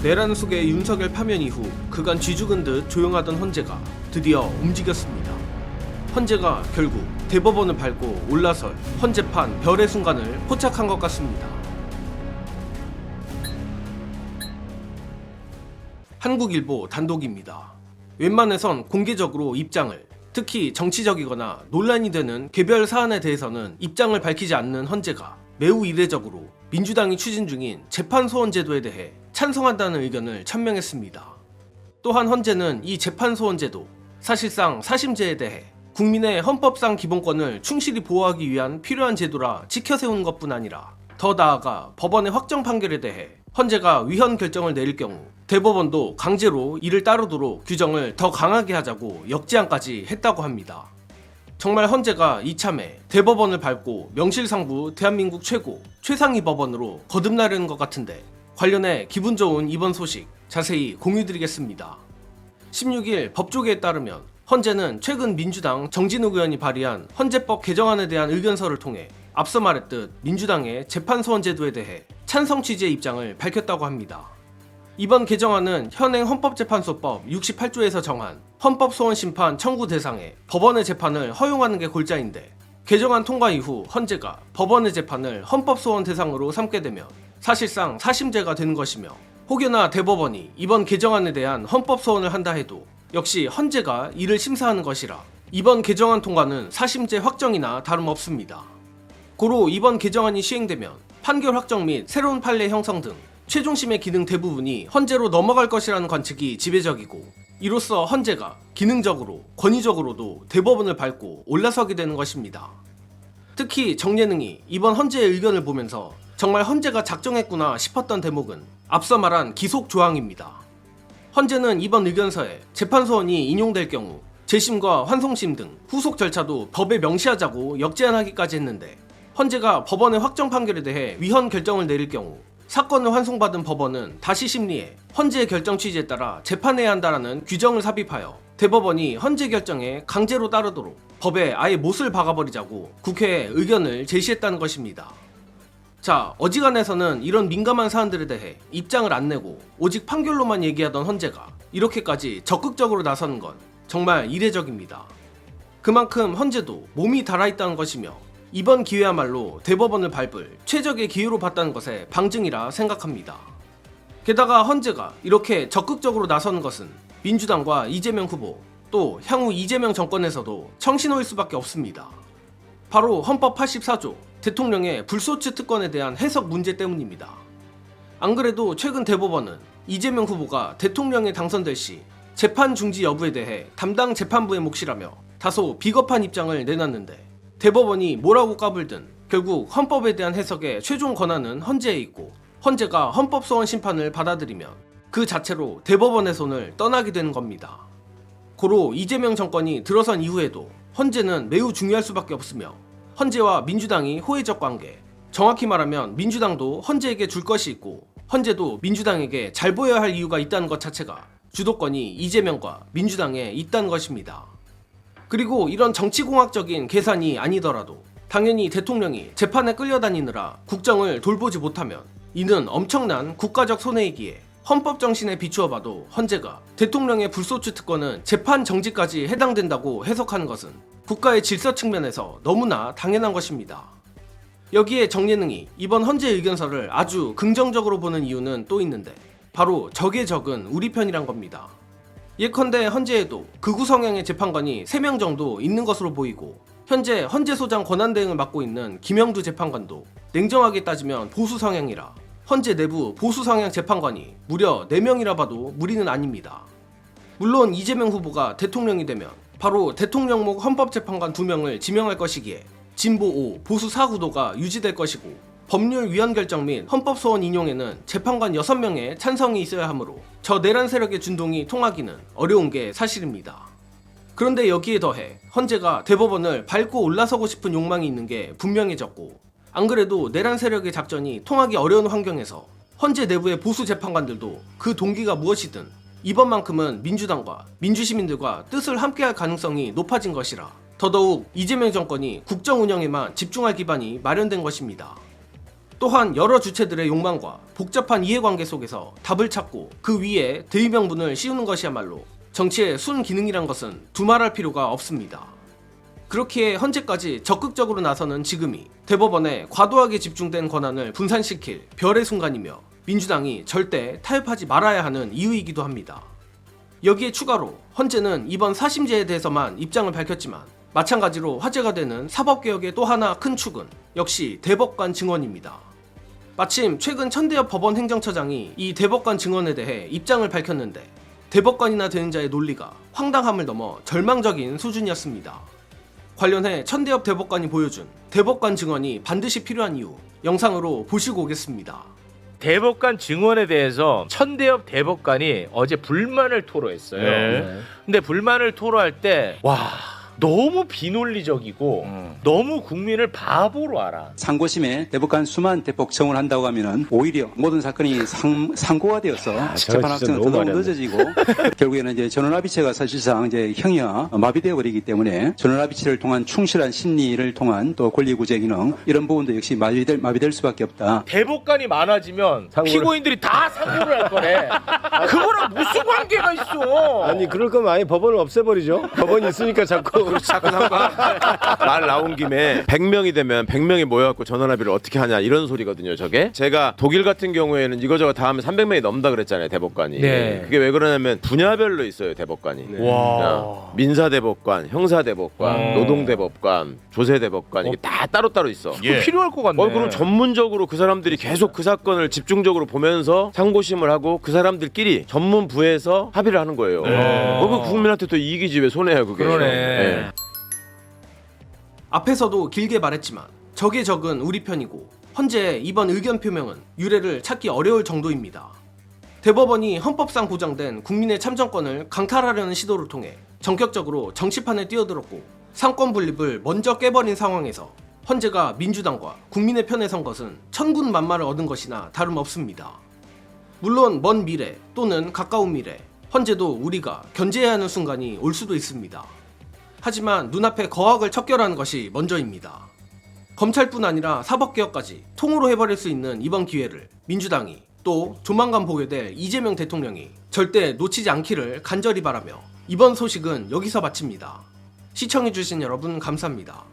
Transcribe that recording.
내란 속의 윤석열 파면 이후 그간 쥐죽은 듯 조용하던 헌재가 드디어 움직였습니다. 헌재가 결국 대법원을 밟고 올라설 헌재판 별의 순간을 포착한 것 같습니다. 한국일보 단독입니다. 웬만해선 공개적으로 입장을, 특히 정치적이거나 논란이 되는 개별 사안에 대해서는 입장을 밝히지 않는 헌재가 매우 이례적으로 민주당이 추진 중인 재판소원제도에 대해 찬성한다는 의견을 천명했습니다. 또한 헌재는 이 재판소원제도, 사실상 사심제에 대해 국민의 헌법상 기본권을 충실히 보호하기 위한 필요한 제도라 지켜세우는 것뿐 아니라 더 나아가 법원의 확정 판결에 대해 헌재가 위헌 결정을 내릴 경우 대법원도 강제로 이를 따르도록 규정을 더 강하게 하자고 역제안까지 했다고 합니다. 정말 헌재가 이참에 대법원을 밟고 명실상부 대한민국 최상위 법원으로 거듭나려는 것 같은데, 관련해 기분 좋은 이번 소식 자세히 공유드리겠습니다. 16일 법조계에 따르면 헌재는 최근 민주당 정진욱 의원이 발의한 헌재법 개정안에 대한 의견서를 통해 앞서 말했듯 민주당의 재판소원 제도에 대해 찬성 취지의 입장을 밝혔다고 합니다. 이번 개정안은 현행 헌법재판소법 68조에서 정한 헌법소원 심판 청구 대상에 법원의 재판을 허용하는 게 골자인데, 개정안 통과 이후 헌재가 법원의 재판을 헌법소원 대상으로 삼게 되면 사실상 사심제가 되는 것이며, 혹여나 대법원이 이번 개정안에 대한 헌법소원을 한다 해도 역시 헌재가 이를 심사하는 것이라 이번 개정안 통과는 사심제 확정이나 다름없습니다. 고로 이번 개정안이 시행되면 판결 확정 및 새로운 판례 형성 등 최종심의 기능 대부분이 헌재로 넘어갈 것이라는 관측이 지배적이고, 이로써 헌재가 기능적으로 권위적으로도 대법원을 밟고 올라서게 되는 것입니다. 특히 정예능이 이번 헌재의 의견을 보면서 정말 헌재가 작정했구나 싶었던 대목은 앞서 말한 기속 조항입니다. 헌재는 이번 의견서에 재판소원이 인용될 경우 재심과 환송심 등 후속 절차도 법에 명시하자고 역제안하기까지 했는데, 헌재가 법원의 확정 판결에 대해 위헌 결정을 내릴 경우 사건을 환송받은 법원은 다시 심리해 헌재의 결정 취지에 따라 재판해야 한다라는 규정을 삽입하여 대법원이 헌재 결정에 강제로 따르도록 법에 아예 못을 박아버리자고 국회에 의견을 제시했다는 것입니다. 자, 어지간해서는 이런 민감한 사안들에 대해 입장을 안 내고 오직 판결로만 얘기하던 헌재가 이렇게까지 적극적으로 나서는 건 정말 이례적입니다. 그만큼 헌재도 몸이 달아있다는 것이며 이번 기회야말로 대법원을 밟을 최적의 기회로 봤다는 것의 방증이라 생각합니다. 게다가 헌재가 이렇게 적극적으로 나서는 것은 민주당과 이재명 후보, 또 향후 이재명 정권에서도 청신호일 수밖에 없습니다. 바로 헌법 84조 대통령의 불소추 특권에 대한 해석 문제 때문입니다. 안 그래도 최근 대법원은 이재명 후보가 대통령에 당선될 시 재판 중지 여부에 대해 담당 재판부의 몫이라며 다소 비겁한 입장을 내놨는데, 대법원이 뭐라고 까불든 결국 헌법에 대한 해석의 최종 권한은 헌재에 있고, 헌재가 헌법소원 심판을 받아들이면 그 자체로 대법원의 손을 떠나게 되는 겁니다. 고로 이재명 정권이 들어선 이후에도 헌재는 매우 중요할 수밖에 없으며, 헌재와 민주당이 호혜적 관계, 정확히 말하면 민주당도 헌재에게 줄 것이 있고 헌재도 민주당에게 잘 보여야 할 이유가 있다는 것 자체가 주도권이 이재명과 민주당에 있다는 것입니다. 그리고 이런 정치공학적인 계산이 아니더라도 당연히 대통령이 재판에 끌려다니느라 국정을 돌보지 못하면 이는 엄청난 국가적 손해이기에 헌법 정신에 비추어 봐도 헌재가 대통령의 불소추 특권은 재판 정지까지 해당된다고 해석하는 것은 국가의 질서 측면에서 너무나 당연한 것입니다. 여기에 정예능이 이번 헌재 의견서를 아주 긍정적으로 보는 이유는 또 있는데, 바로 적의 적은 우리 편이란 겁니다. 예컨대 헌재에도 극우 성향의 재판관이 3명 정도 있는 것으로 보이고, 현재 헌재소장 권한대행을 맡고 있는 김영두 재판관도 냉정하게 따지면 보수 성향이라 헌재 내부 보수 성향 재판관이 무려 4명이라 봐도 무리는 아닙니다. 물론 이재명 후보가 대통령이 되면 바로 대통령목 헌법재판관 2명을 지명할 것이기에 진보 5, 보수 4 구도가 유지될 것이고, 법률 위헌 결정 및 헌법소원 인용에는 재판관 6명의 찬성이 있어야 하므로 저 내란 세력의 준동이 통하기는 어려운 게 사실입니다. 그런데 여기에 더해 헌재가 대법원을 밟고 올라서고 싶은 욕망이 있는 게 분명해졌고, 안 그래도 내란 세력의 작전이 통하기 어려운 환경에서 헌재 내부의 보수 재판관들도 그 동기가 무엇이든 이번만큼은 민주당과 민주시민들과 뜻을 함께할 가능성이 높아진 것이라 더더욱 이재명 정권이 국정 운영에만 집중할 기반이 마련된 것입니다. 또한 여러 주체들의 욕망과 복잡한 이해관계 속에서 답을 찾고 그 위에 대의명분을 씌우는 것이야말로 정치의 순기능이란 것은 두말할 필요가 없습니다. 그렇기에 현재까지 적극적으로 나서는 지금이 대법원에 과도하게 집중된 권한을 분산시킬 별의 순간이며 민주당이 절대 타협하지 말아야 하는 이유이기도 합니다. 여기에 추가로 헌재는 이번 사심제에 대해서만 입장을 밝혔지만 마찬가지로 화제가 되는 사법개혁의 또 하나 큰 축은 역시 대법관 증언입니다. 마침 최근 천대엽 법원 행정처장이 이 대법관 증언에 대해 입장을 밝혔는데 대법관이나 되는 자의 논리가 황당함을 넘어 절망적인 수준이었습니다. 관련해 천대엽 대법관이 보여준 대법관 증언이 반드시 필요한 이유 영상으로 보시고 오겠습니다. 대법관 증언에 대해서 천대엽 대법관이 어제 불만을 토로했어요. 네. 근데 불만을 토로할 때 너무 비논리적이고 너무 국민을 바보로 알아. 상고심에 대법관 수만 대폭 청을 한다고 하면은 오히려 모든 사건이 상고가 되어서 재판 확정은 더더욱 늦어지고 결국에는 이제 전원합의체가 사실상 이제 형이와 마비되어 버리기 때문에 전원합의체를 통한 충실한 심리를 통한 또 권리구제 기능 이런 부분도 역시 마비될 수밖에 없다. 대법관이 많아지면 피고인들이 다 상고를 할 거래. 그거랑 무슨 관계가 있어? 아니 그럴 거면 아예 법원을 없애버리죠. 법원이 있으니까 자꾸 말 나온 김에 100명이 되면 100명이 모여갖고 전원합의를 어떻게 하냐 이런 소리거든요. 저게 제가 독일 같은 경우에는 이거저거 다 하면 300명이 넘다 그랬잖아요. 대법관이. 네. 그게 왜 그러냐면 분야별로 있어요. 대법관이. 와. 민사대법관, 형사대법관, 노동대법관, 조세대법관 이게 다 따로따로 있어. 그거 필요할 것 같네. 그럼 전문적으로 그 사람들이 계속 그 사건을 집중적으로 보면서 상고심을 하고 그 사람들끼리 전문 부에서 합의를 하는 거예요. 그 국민한테 또 이익이지 왜 손해야 그게. 그러네. 네. 앞에서도 길게 말했지만 적의 적은 우리 편이고 헌재 이번 의견 표명은 유례를 찾기 어려울 정도입니다. 대법원이 헌법상 보장된 국민의 참정권을 강탈하려는 시도를 통해 전격적으로 정치판에 뛰어들었고 상권 분립을 먼저 깨버린 상황에서 헌재가 민주당과 국민의 편에 선 것은 천군만마를 얻은 것이나 다름없습니다. 물론 먼 미래 또는 가까운 미래 헌재도 우리가 견제해야 하는 순간이 올 수도 있습니다. 하지만 눈앞에 거학을 척결하는 것이 먼저입니다. 검찰뿐 아니라 사법개혁까지 통으로 해버릴 수 있는 이번 기회를 민주당이 또 조만간 보게 될 이재명 대통령이 절대 놓치지 않기를 간절히 바라며 이번 소식은 여기서 마칩니다. 시청해주신 여러분 감사합니다.